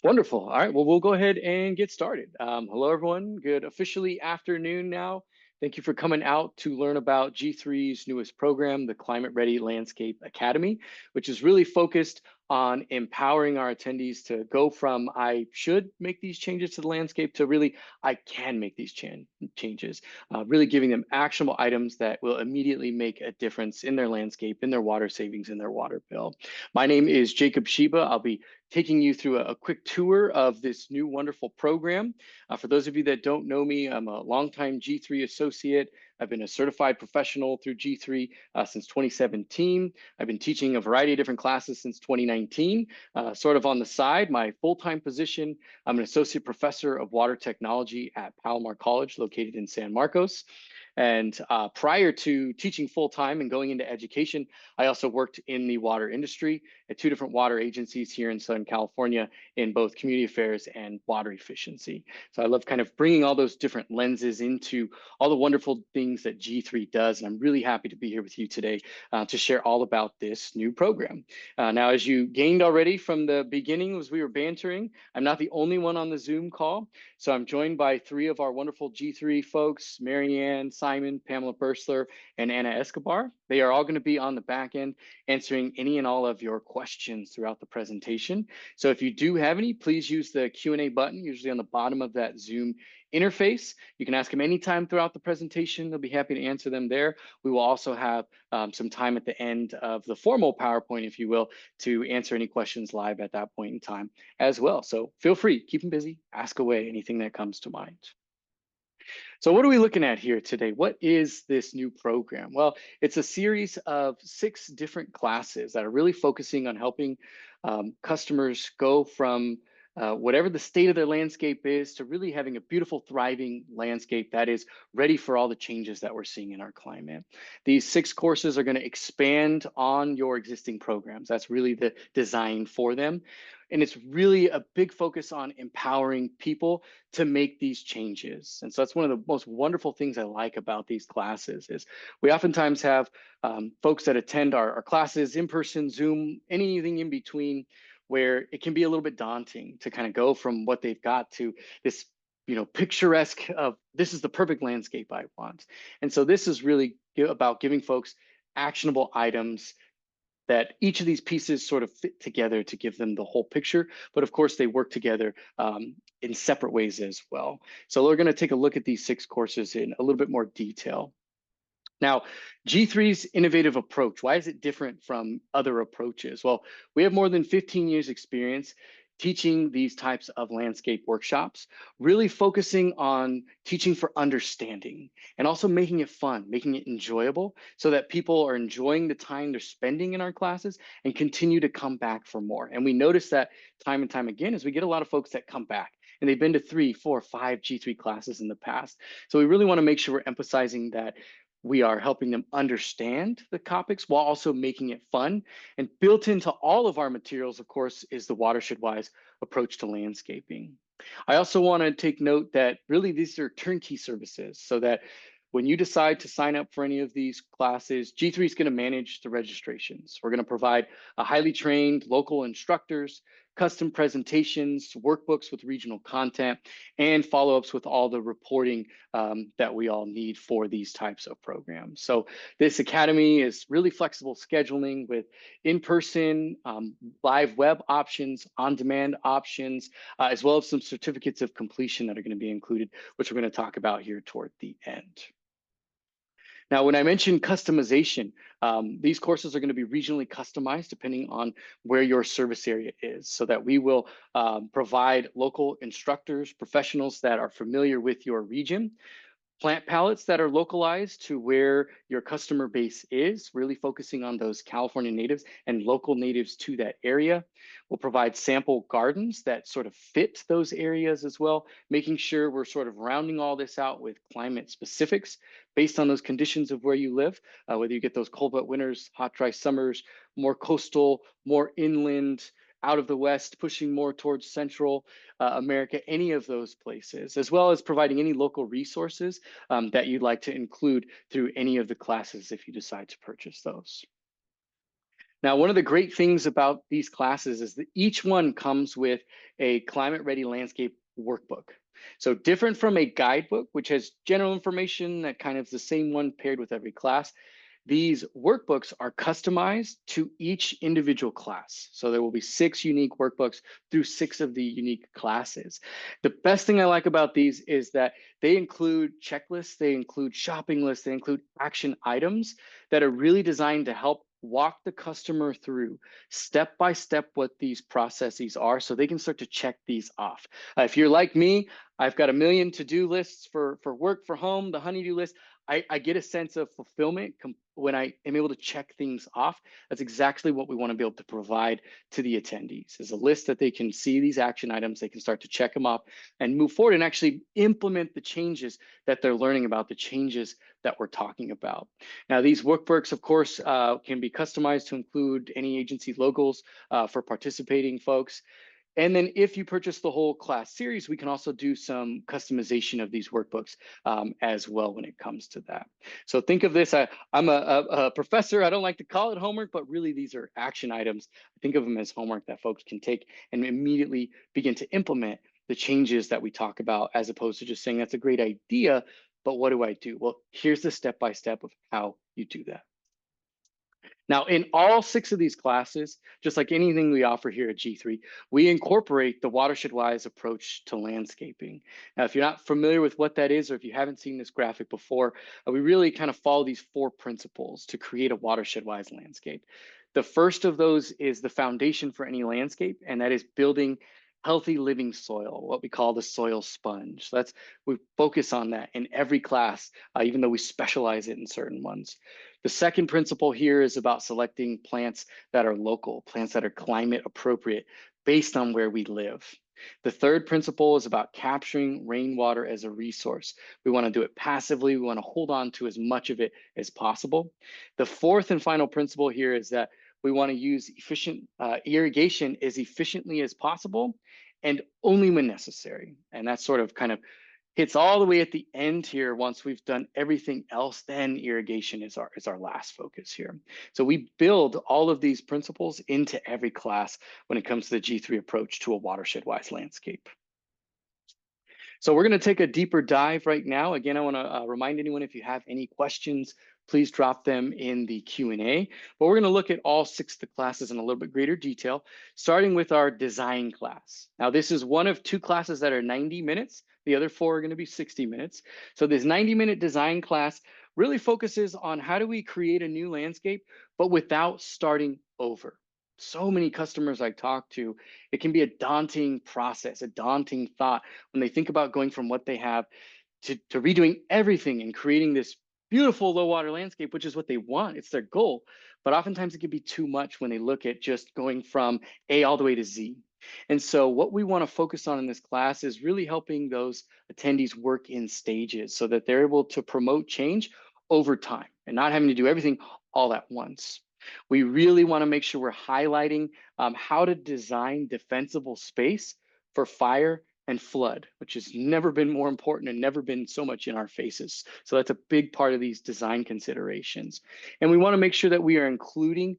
Wonderful. All right. Well, we'll go ahead and get started. Hello, everyone. Good officially afternoon now. Thank you for coming out to learn about G3's newest program, the Climate Ready Landscape Academy, which is really focused on empowering our attendees to go from I should make these changes to the landscape to really I can make these changes, really giving them actionable items that will immediately make a difference in their landscape, in their water savings, in their water bill. My name is Jacob Sheba. I'll be taking you through a quick tour of this new wonderful program. For those of you that don't know me, I'm a longtime G3 associate. I've been a certified professional through G3 since 2017. I've been teaching a variety of different classes since 2019. Sort of on the side, my full-time position, I'm an associate professor of water technology at Palomar College, located in San Marcos. And prior to teaching full-time and going into education, I also worked in the water industry at two different water agencies here in Southern California in both community affairs and water efficiency. So I love kind of bringing all those different lenses into all the wonderful things that G3 does. And I'm really happy to be here with you today to share all about this new program. Now, as you gained already from the beginning as we were bantering, I'm not the only one on the Zoom call. So I'm joined by three of our wonderful G3 folks, Marianne, Simon, Pamela Bursler, and Anna Escobar. They are all going to be on the back end answering any and all of your questions throughout the presentation. So if you do have any, please use the Q&A button, usually on the bottom of that Zoom interface. You can ask them anytime throughout the presentation. They'll be happy to answer them there. We will also have some time at the end of the formal PowerPoint, if you will, to answer any questions live at that point in time as well. So feel free, keep them busy, ask away anything that comes to mind. So what are we looking at here today? What is this new program? Well, it's a series of 6 different classes that are really focusing on helping customers go from whatever the state of their landscape is to really having a beautiful, thriving landscape that is ready for all the changes that we're seeing in our climate. These 6 courses are going to expand on your existing programs. That's really the design for them. And it's really a big focus on empowering people to make these changes. And so that's one of the most wonderful things I like about these classes is we oftentimes have folks that attend our classes in person, Zoom, anything in between, where it can be a little bit daunting to kind of go from what they've got to this picturesque of this is the perfect landscape I want. And so this is really about giving folks actionable items that each of these pieces sort of fit together to give them the whole picture. But of course, they work together in separate ways as well. So we're going to take a look at these 6 courses in a little bit more detail. Now, G3's innovative approach, why is it different from other approaches? Well, we have more than 15 years experience teaching these types of landscape workshops, really focusing on teaching for understanding and also making it fun, making it enjoyable so that people are enjoying the time they're spending in our classes and continue to come back for more. And we notice that time and time again as we get a lot of folks that come back and they've been to 3, 4, 5 G3 classes in the past. So we really want to make sure we're emphasizing that we are helping them understand the topics while also making it fun. And built into all of our materials, of course, is the Watershed Wise approach to landscaping. I also want to take note that really these are turnkey services so that when you decide to sign up for any of these classes, G3 is going to manage the registrations. We're going to provide a highly trained local instructors, custom presentations, workbooks with regional content, and follow-ups with all the reporting that we all need for these types of programs. So this academy is really flexible scheduling with in-person, live web options, on-demand options, as well as some certificates of completion that are going to be included, which we're going to talk about here toward the end. Now, when I mentioned customization, these courses are going to be regionally customized depending on where your service area is, so that we will provide local instructors, professionals that are familiar with your region, plant palettes that are localized to where your customer base is, really focusing on those California natives and local natives to that area. We'll provide sample gardens that sort of fit those areas as well, making sure we're sort of rounding all this out with climate specifics based on those conditions of where you live, whether you get those cold, wet winters, hot, dry summers, more coastal, more inland, out of the West, pushing more towards Central America, any of those places, as well as providing any local resources that you'd like to include through any of the classes if you decide to purchase those. Now, one of the great things about these classes is that each one comes with a climate ready landscape workbook. So different from a guidebook, which has general information that kind of is the same one paired with every class. These workbooks are customized to each individual class. So there will be 6 unique workbooks through 6 of the unique classes. The best thing I like about these is that they include checklists, they include shopping lists, they include action items that are really designed to help walk the customer through step by step what these processes are so they can start to check these off. If you're like me, I've got a million to-do lists for work, for home, the honeydew list. I get a sense of fulfillment when I am able to check things off. That's exactly what we want to be able to provide to the attendees, is a list that they can see these action items, they can start to check them off and move forward and actually implement the changes that they're learning about, the changes that we're talking about. Now, these workbooks, of course, can be customized to include any agency logos for participating folks. And then if you purchase the whole class series, we can also do some customization of these workbooks as well when it comes to that. So think of this, I'm a professor, I don't like to call it homework, but really these are action items. Think of them as homework that folks can take and immediately begin to implement the changes that we talk about, as opposed to just saying that's a great idea, but what do I do? Well, here's the step-by-step of how you do that. Now, in all 6 of these classes, just like anything we offer here at G3, we incorporate the Watershed Wise approach to landscaping. Now, if you're not familiar with what that is, or if you haven't seen this graphic before, we really kind of follow these 4 principles to create a Watershed Wise landscape. The first of those is the foundation for any landscape, and that is building healthy living soil, what we call the soil sponge. So we focus on that in every class, even though we specialize it in certain ones. The second principle here is about selecting plants that are local, plants that are climate appropriate based on where we live. The third principle is about capturing rainwater as a resource. We want to do it passively. We want to hold on to as much of it as possible. The fourth and final principle here is that we want to use efficient irrigation as efficiently as possible and only when necessary. And that sort of kind of hits all the way at the end here. Once we've done everything else, then irrigation is our last focus here. So we build all of these principles into every class when it comes to the G3 approach to a watershed-wise landscape. So we're going to take a deeper dive right now. Again, I want to remind anyone, if you have any questions, please drop them in the Q&A. But we're going to look at all 6 of the classes in a little bit greater detail, starting with our design class. Now, this is one of 2 classes that are 90 minutes. The other 4 are going to be 60 minutes. So this 90-minute design class really focuses on how do we create a new landscape, but without starting over. So many customers I talk to, it can be a daunting process, a daunting thought when they think about going from what they have to redoing everything and creating this beautiful low water landscape, which is what they want. It's their goal. But oftentimes it can be too much when they look at just going from A all the way to Z. And so what we want to focus on in this class is really helping those attendees work in stages so that they're able to promote change over time and not having to do everything all at once. We really want to make sure we're highlighting how to design defensible space for fire and flood, which has never been more important and never been so much in our faces. So that's a big part of these design considerations. And we want to make sure that we are including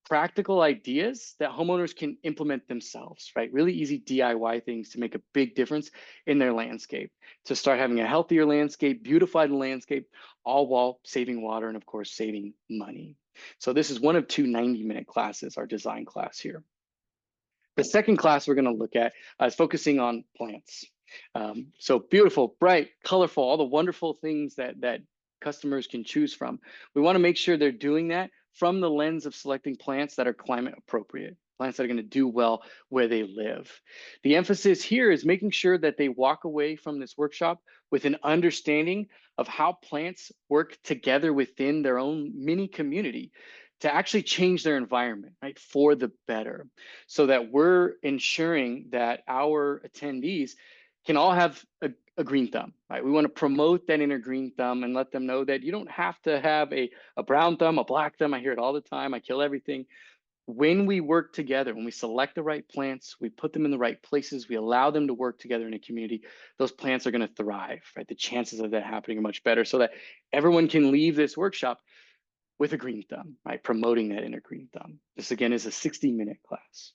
practical ideas that homeowners can implement themselves, right? Really easy DIY things to make a big difference in their landscape, to start having a healthier landscape, beautify the landscape, all while saving water and, of course, saving money. So this is one of 2 90-minute classes, our design class here. The second class we're going to look at is focusing on plants. So beautiful, bright, colorful, all the wonderful things that customers can choose from. We want to make sure they're doing that from the lens of selecting plants that are climate appropriate, plants that are going to do well where they live. The emphasis here is making sure that they walk away from this workshop with an understanding of how plants work together within their own mini community to actually change their environment, right, for the better, so that we're ensuring that our attendees can all have a green thumb, right? We want to promote that inner green thumb and let them know that you don't have to have a brown thumb, a black thumb. I hear it all the time. I kill everything. When we work together, when we select the right plants, we put them in the right places, we allow them to work together in a community, those plants are going to thrive, right? The chances of that happening are much better, so that everyone can leave this workshop with a green thumb, right? Promoting that inner green thumb. This again is a 60-minute class.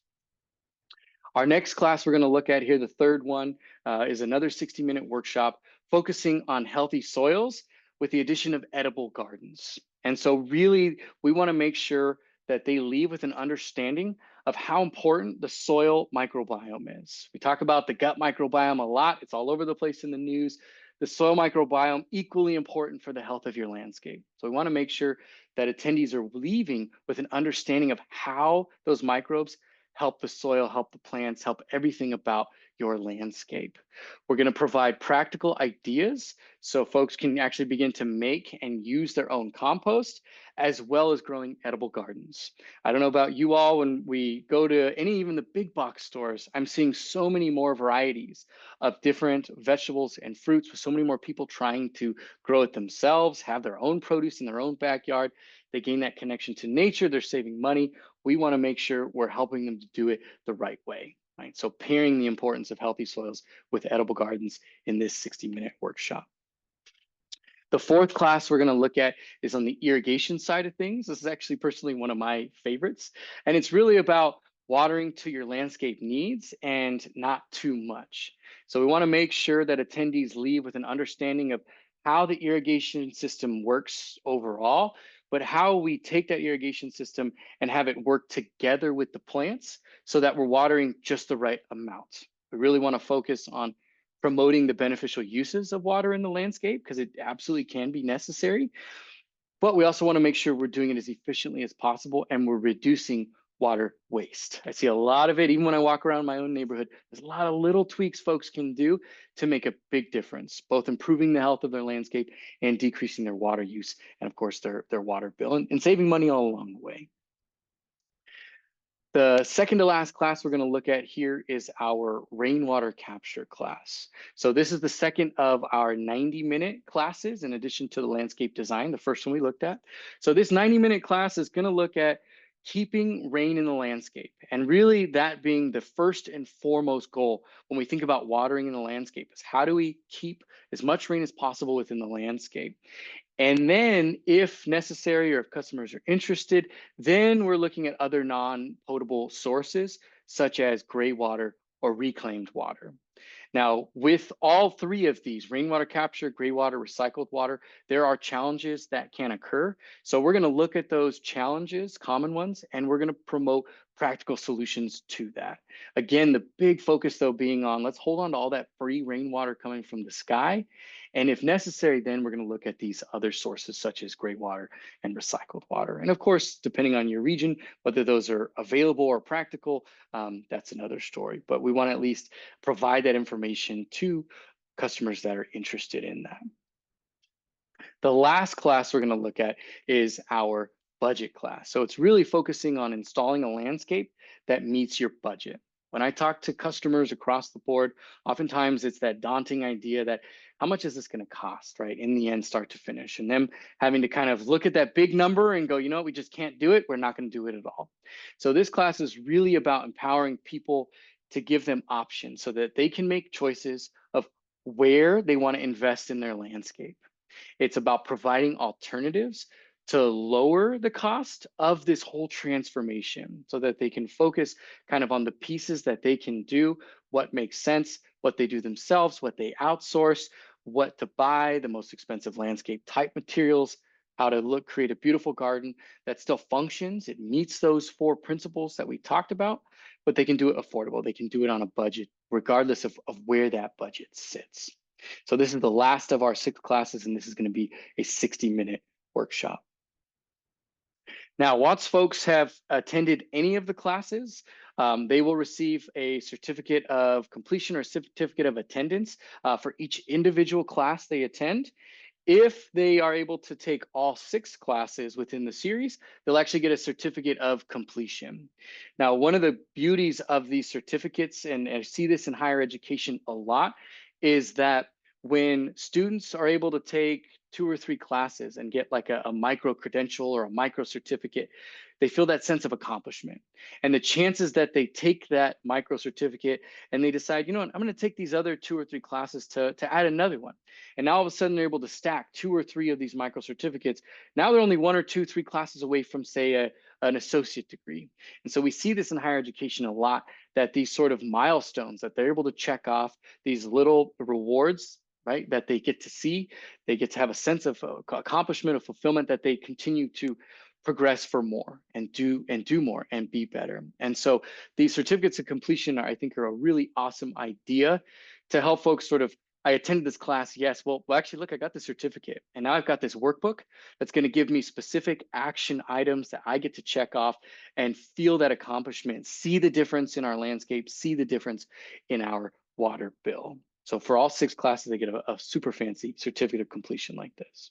Our next class we're going to look at here, the third one, is another 60-minute workshop focusing on healthy soils with the addition of edible gardens. And so really, we want to make sure that they leave with an understanding of how important the soil microbiome is. We talk about the gut microbiome a lot. It's all over the place in the news. The soil microbiome, equally important for the health of your landscape. So we want to make sure that attendees are leaving with an understanding of how those microbes help the soil, help the plants, help everything about your landscape. We're going to provide practical ideas so folks can actually begin to make and use their own compost, as well as growing edible gardens. I don't know about you all, when we go to even the big box stores, I'm seeing so many more varieties of different vegetables and fruits, with so many more people trying to grow it themselves, have their own produce in their own backyard. They gain that connection to nature, they're saving money. We want to make sure we're helping them to do it the right way, right? So pairing the importance of healthy soils with edible gardens in this 60-minute workshop. The fourth class we're going to look at is on the irrigation side of things. This is actually personally one of my favorites, and it's really about watering to your landscape needs and not too much. So we want to make sure that attendees leave with an understanding of how the irrigation system works overall, but how we take that irrigation system and have it work together with the plants so that we're watering just the right amount. We really want to focus on promoting the beneficial uses of water in the landscape, because it absolutely can be necessary. But we also want to make sure we're doing it as efficiently as possible and we're reducing water waste. I see a lot of it, even when I walk around my own neighborhood. There's a lot of little tweaks folks can do to make a big difference, both improving the health of their landscape and decreasing their water use, and of course their water bill, and saving money all along the way. The second to last class we're going to look at here is our rainwater capture class. So this is the second of our 90-minute classes, in addition to the landscape design, the first one we looked at. So this 90-minute class is going to look at keeping rain in the landscape, and really that being the first and foremost goal when we think about watering in the landscape is how do we keep as much rain as possible within the landscape. And then if necessary, or if customers are interested, then we're looking at other non-potable sources such as gray water or reclaimed water. Now, with all three of these, rainwater capture, gray water, recycled water, there are challenges that can occur. So we're going to look at those challenges, common ones, and we're going to promote practical solutions to that. Again, the big focus though being on, let's hold on to all that free rainwater coming from the sky. And if necessary, then we're going to look at these other sources such as gray water and recycled water. And of course, depending on your region, whether those are available or practical, that's another story. But we want to at least provide that information to customers that are interested in that. The last class we're going to look at is our budget class. So it's really focusing on installing a landscape that meets your budget. When I talk to customers across the board, oftentimes it's that daunting idea that how much is this going to cost, right? In the end, start to finish, and them having to kind of look at that big number and go, you know what, we just can't do it. We're not going to do it at all. So this class is really about empowering people to give them options so that they can make choices of where they want to invest in their landscape. It's about providing alternatives to lower the cost of this whole transformation so that they can focus kind of on the pieces that they can do, what makes sense, what they do themselves, what they outsource, what to buy, the most expensive landscape type materials, how to create a beautiful garden that still functions. It meets those four principles that we talked about, but they can do it affordable. They can do it on a budget, regardless of where that budget sits. So this is the last of our 6 classes, and this is going to be a 60-minute workshop. Now, once folks have attended any of the classes, they will receive a certificate of completion or certificate of attendance for each individual class they attend. If they are able to take all 6 classes within the series, they'll actually get a certificate of completion. Now, one of the beauties of these certificates, and I see this in higher education a lot, is that when students are able to take 2 or 3 classes and get like a micro credential or a micro certificate, they feel that sense of accomplishment. And the chances that they take that micro certificate and they decide, you know what, I'm going to take these other 2 or 3 classes to add another one. And now all of a sudden they're able to stack 2 or 3 of these micro certificates. Now they're only 1 or 2, 3 classes away from, say, an associate degree. And so we see this in higher education a lot, that these sort of milestones that they're able to check off, these little rewards, right, that they get to see, they get to have a sense of accomplishment, of fulfillment, that they continue to progress for more and do more and be better. And so these certificates of completion are, I think, are a really awesome idea to help folks sort of, I attended this class, yes, well actually look, I got the certificate and now I've got this workbook that's going to give me specific action items that I get to check off and feel that accomplishment, see the difference in our landscape, see the difference in our water bill. So for all 6 classes, they get a super fancy certificate of completion like this.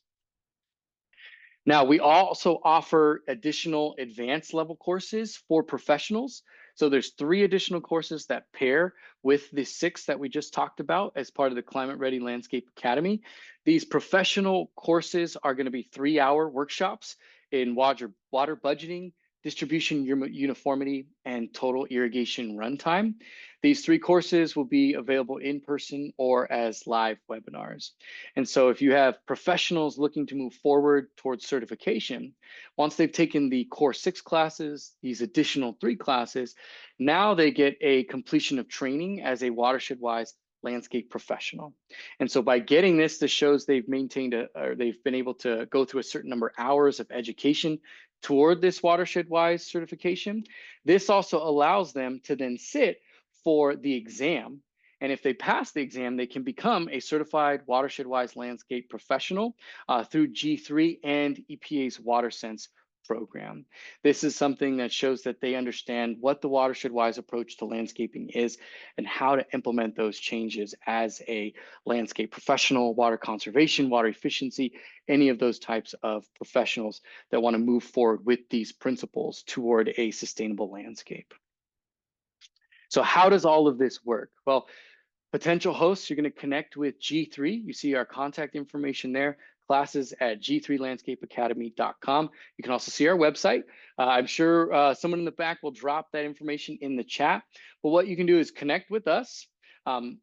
Now, we also offer additional advanced level courses for professionals. So there's 3 additional courses that pair with the 6 that we just talked about as part of the Climate Ready Landscape Academy. These professional courses are going to be 3-hour workshops in water budgeting, distribution uniformity, and total irrigation runtime. These 3 courses will be available in person or as live webinars. And so if you have professionals looking to move forward towards certification, once they've taken the core 6 classes, these additional 3 classes, now they get a completion of training as a Watershed Wise landscape professional. And so by getting this shows they've maintained or they've been able to go through a certain number of hours of education toward this Watershed Wise certification. This also allows them to then sit for the exam. And if they pass the exam, they can become a certified Watershed Wise landscape professional through G3 and EPA's WaterSense program. This is something that shows that they understand what the Watershed Wise approach to landscaping is and how to implement those changes as a landscape professional, water conservation, water efficiency, any of those types of professionals that want to move forward with these principles toward a sustainable landscape. So how does all of this work? Well, potential hosts, you're going to connect with G3. You see our contact information there, classes at g3landscapeacademy.com. You can also see our website. I'm sure someone in the back will drop that information in the chat. But what you can do is connect with us.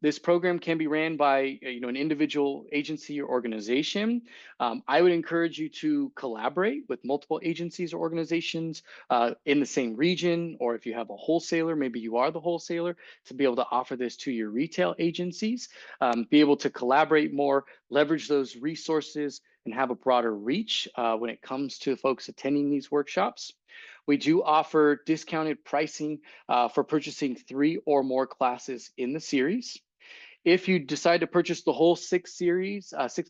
This program can be ran by an individual agency or organization. I would encourage you to collaborate with multiple agencies or organizations in the same region, or if you have a wholesaler, maybe you are the wholesaler, to be able to offer this to your retail agencies, be able to collaborate more, leverage those resources, and have a broader reach when it comes to folks attending these workshops. We do offer discounted pricing for purchasing 3 or more classes in the series. If you decide to purchase the whole 6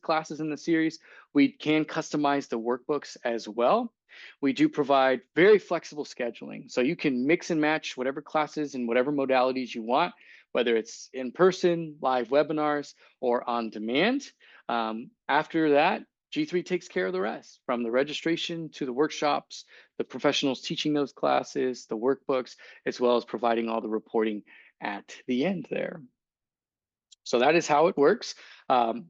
classes in the series, we can customize the workbooks as well. We do provide very flexible scheduling. So you can mix and match whatever classes and whatever modalities you want, whether it's in person, live webinars, or on demand. After that, G3 takes care of the rest, from the registration to the workshops, the professionals teaching those classes, the workbooks, as well as providing all the reporting at the end there. So that is how it works.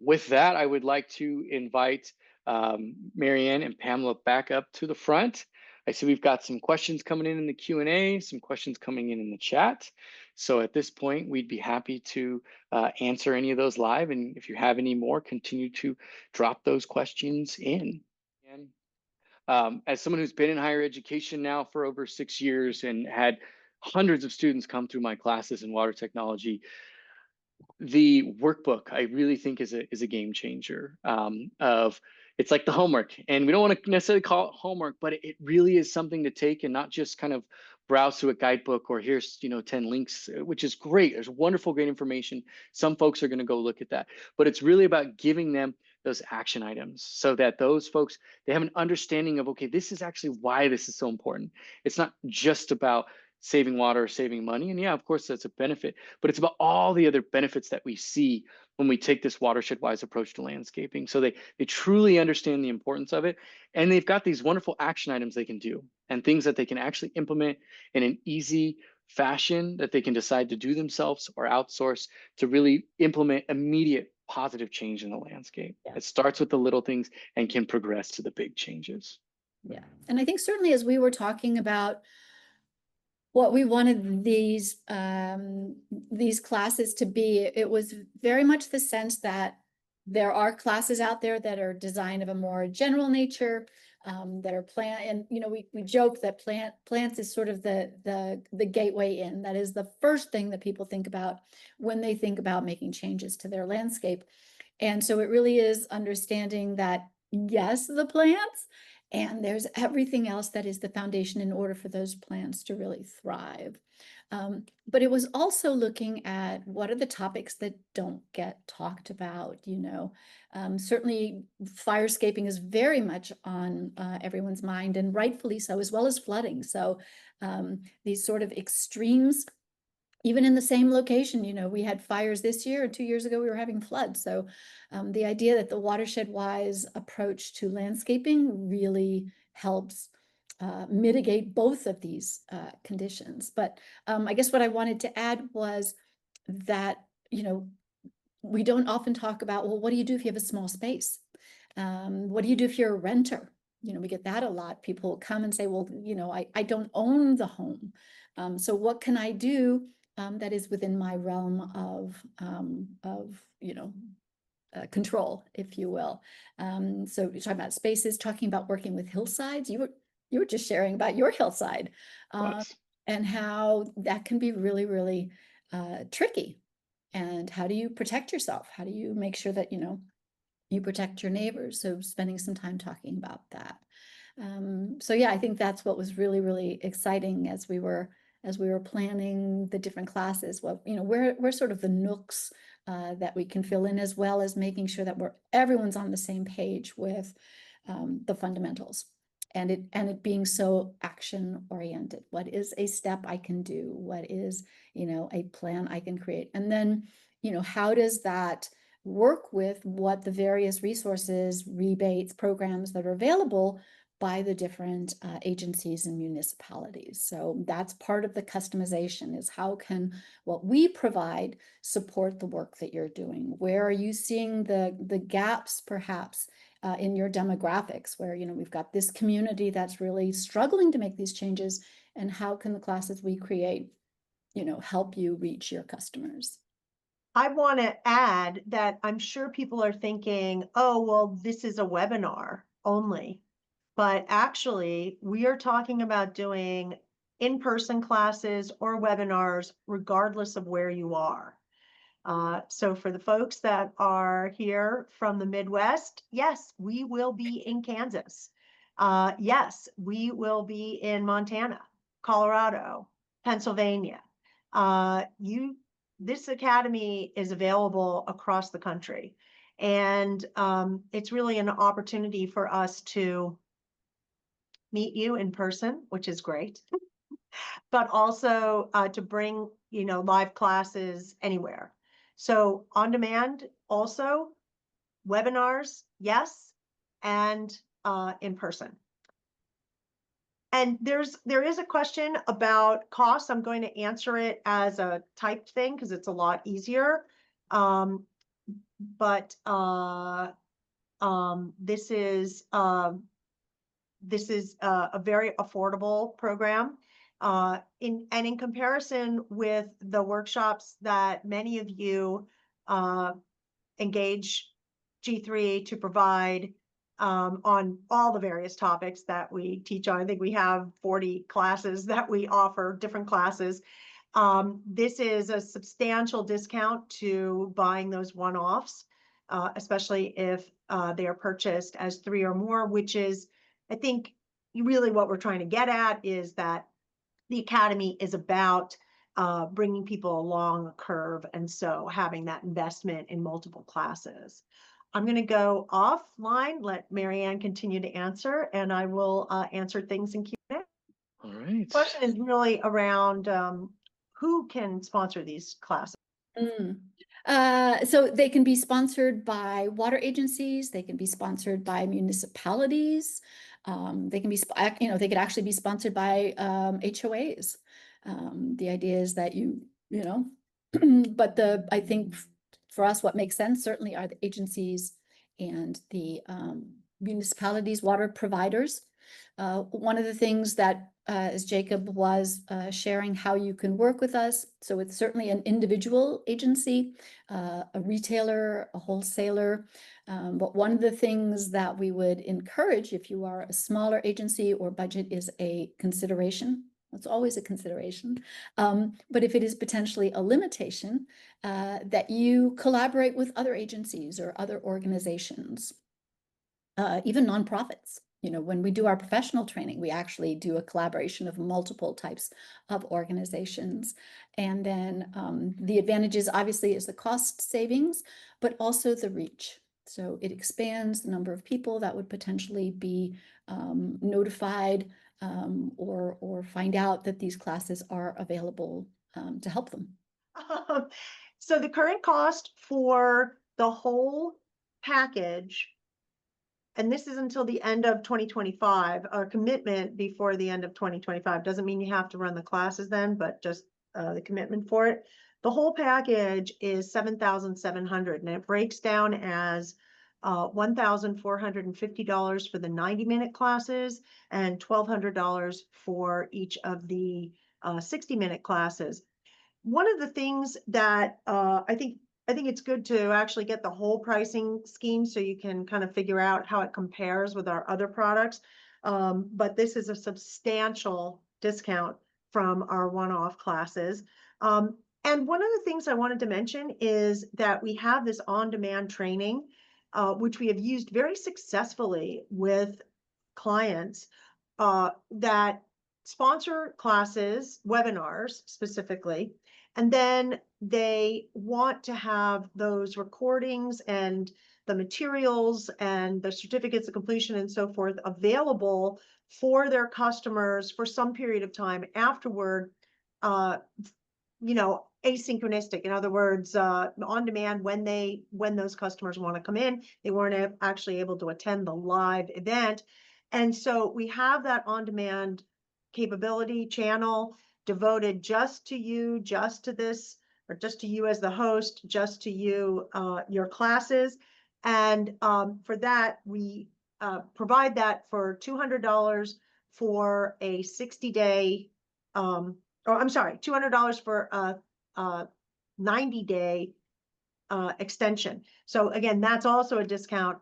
With that, I would like to invite Marianne and Pamela back up to the front. I see we've got some questions coming in the Q&A, some questions coming in the chat. So at this point, we'd be happy to answer any of those live. And if you have any more, continue to drop those questions in. And as someone who's been in higher education now for over 6 years and had hundreds of students come through my classes in water technology, the workbook I really think is a game changer. It's like the homework, and we don't want to necessarily call it homework, but it really is something to take and not just kind of browse through a guidebook or here's 10 links, which is great. There's wonderful, great information. Some folks are going to go look at that, but it's really about giving them those action items so that those folks, they have an understanding of, okay, this is actually why this is so important. It's not just about saving water or saving money. And yeah, of course, that's a benefit, but it's about all the other benefits that we see when we take this Watershed Wise approach to landscaping. So they truly understand the importance of it. And they've got these wonderful action items they can do and things that they can actually implement in an easy fashion that they can decide to do themselves or outsource to really implement immediate positive change in the landscape. Yeah. It starts with the little things and can progress to the big changes. Yeah. And I think certainly as we were talking about what we wanted these classes to be, it was very much the sense that there are classes out there that are designed of a more general nature, that are plant, and we joke that plants is sort of the gateway in. That is the first thing that people think about when they think about making changes to their landscape. And so it really is understanding that, yes, the plants, and there's everything else that is the foundation in order for those plants to really thrive. But it was also looking at what are the topics that don't get talked about. Certainly firescaping is very much on everyone's mind, and rightfully so, as well as flooding. So these sort of extremes, even in the same location, we had fires this year, and 2 years ago we were having floods. So the idea that the watershed wise approach to landscaping really helps mitigate both of these conditions. But I guess what I wanted to add was that, we don't often talk about, well, what do you do if you have a small space? What do you do if you're a renter? We get that a lot. People come and say, well, I don't own the home. So what can I do that is within my realm of control, if you will. So you're talking about spaces, talking about working with hillsides. You were just sharing about your hillside, Was. and how that can be really, really tricky. And how do you protect yourself? How do you make sure that you protect your neighbors? So spending some time talking about that. So yeah, I think that's what was really, really exciting as we were planning the different classes. Well, we're sort of the nooks that we can fill in, as well as making sure that everyone's on the same page with the fundamentals, and it being so action oriented. What is a step I can do? What is a plan I can create? And then how does that work with what the various resources, rebates, programs that are available by the different agencies and municipalities? So that's part of the customization, is how can what we provide support the work that you're doing? Where are you seeing the gaps perhaps in your demographics, where we've got this community that's really struggling to make these changes, and how can the classes we create help you reach your customers? I want to add that I'm sure people are thinking, oh, well, this is a webinar only. But actually, we are talking about doing in-person classes or webinars, regardless of where you are. So for the folks that are here from the Midwest, yes, we will be in Kansas. Yes, we will be in Montana, Colorado, Pennsylvania. This academy is available across the country. And it's really an opportunity for us to meet you in person, which is great, but also to bring, live classes anywhere. So on demand also, webinars, yes, and in person. And there is a question about costs. I'm going to answer it as a typed thing because it's a lot easier. But this is a very affordable program. In comparison with the workshops that many of you engage G3 to provide on all the various topics that we teach on. I think we have 40 classes that we offer, different classes. This is a substantial discount to buying those one-offs, especially if they are purchased as 3 or more, which is, I think, really what we're trying to get at is that the Academy is about bringing people along a curve, and so having that investment in multiple classes. I'm going to go offline, let Marianne continue to answer, and I will answer things in Q&A. All right. The question is really around who can sponsor these classes. So they can be sponsored by water agencies. They can be sponsored by municipalities. They can be, they could actually be sponsored by HOAs. The idea is that but I think for us, what makes sense certainly are the agencies and the municipalities, water providers. One of the things that, as Jacob was sharing how you can work with us, so it's certainly an individual agency, a retailer, a wholesaler. But one of the things that we would encourage if you are a smaller agency or budget is a consideration. It's always a consideration. But if it is potentially a limitation, that you collaborate with other agencies or other organizations, even nonprofits. You know, when we do our professional training, we actually do a collaboration of multiple types of organizations. And then the advantages obviously is the cost savings, but also the reach. So it expands the number of people that would potentially be notified or find out that these classes are available to help them. So the current cost for the whole package, and this is until the end of 2025, our commitment before the end of 2025, doesn't mean you have to run the classes then, but just the commitment for it. The whole package is $7,700, and it breaks down as $1,450 for the 90-minute classes and $1,200 for each of the 60-minute classes. One of the things that I think it's good to actually get the whole pricing scheme so you can kind of figure out how it compares with our other products. But this is a substantial discount from our one-off classes. And one of the things I wanted to mention is that we have this on-demand training, which we have used very successfully with clients that sponsor classes, webinars specifically, and then they want to have those recordings and the materials and the certificates of completion and so forth available for their customers for some period of time afterward, asynchronistic. In other words, on demand when those customers want to come in, they weren't actually able to attend the live event. And so we have that on-demand capability channel devoted just to you, just to this, or just to you as the host, just to you, your classes. And for that, we provide that for $200 for a 60-day, $200 for a 90-day extension. So again, that's also a discount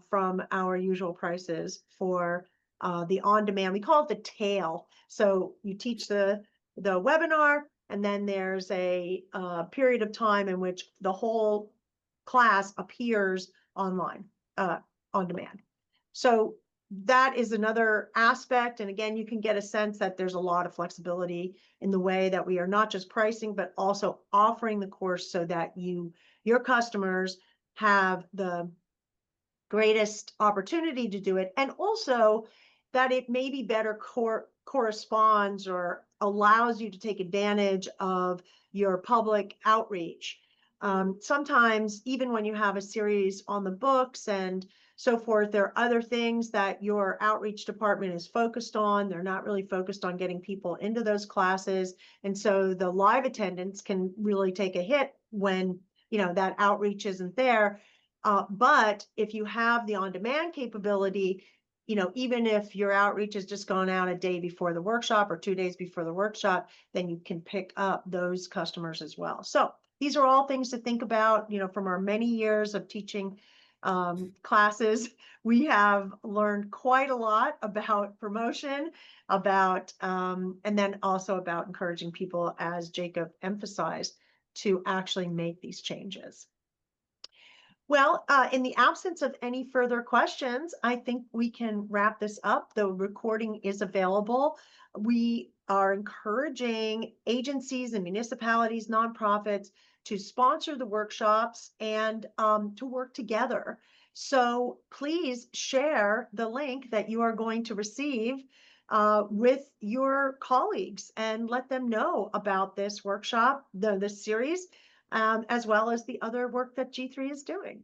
from our usual prices for the on-demand. We call it the tail. So you teach the webinar, and then there's a period of time in which the whole class appears online, on demand. So that is another aspect. And again, you can get a sense that there's a lot of flexibility in the way that we are not just pricing, but also offering the course so that your customers have the greatest opportunity to do it. And also that it maybe better corresponds or allows you to take advantage of your public outreach. Sometimes even when you have a series on the books and so forth, there are other things that your outreach department is focused on. They're not really focused on getting people into those classes. And so the live attendance can really take a hit when, that outreach isn't there. But if you have the on-demand capability, even if your outreach has just gone out a day before the workshop or 2 days before the workshop, then you can pick up those customers as well. So these are all things to think about, from our many years of teaching classes. We have learned quite a lot about promotion, and then also about encouraging people, as Jacob emphasized, to actually make these changes. Well, in the absence of any further questions, I think we can wrap this up. The recording is available. We are encouraging agencies and municipalities, nonprofits, to sponsor the workshops and to work together. So please share the link that you are going to receive with your colleagues and let them know about this workshop, this series, as well as the other work that G3 is doing.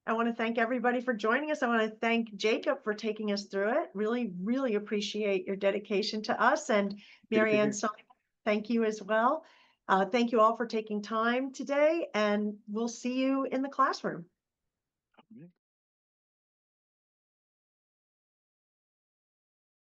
I want to thank everybody for joining us. I want to thank Jacob for taking us through it. Really, really appreciate your dedication to us. And Mary Ann, thank you as well. Thank you all for taking time today, and we'll see you in the classroom.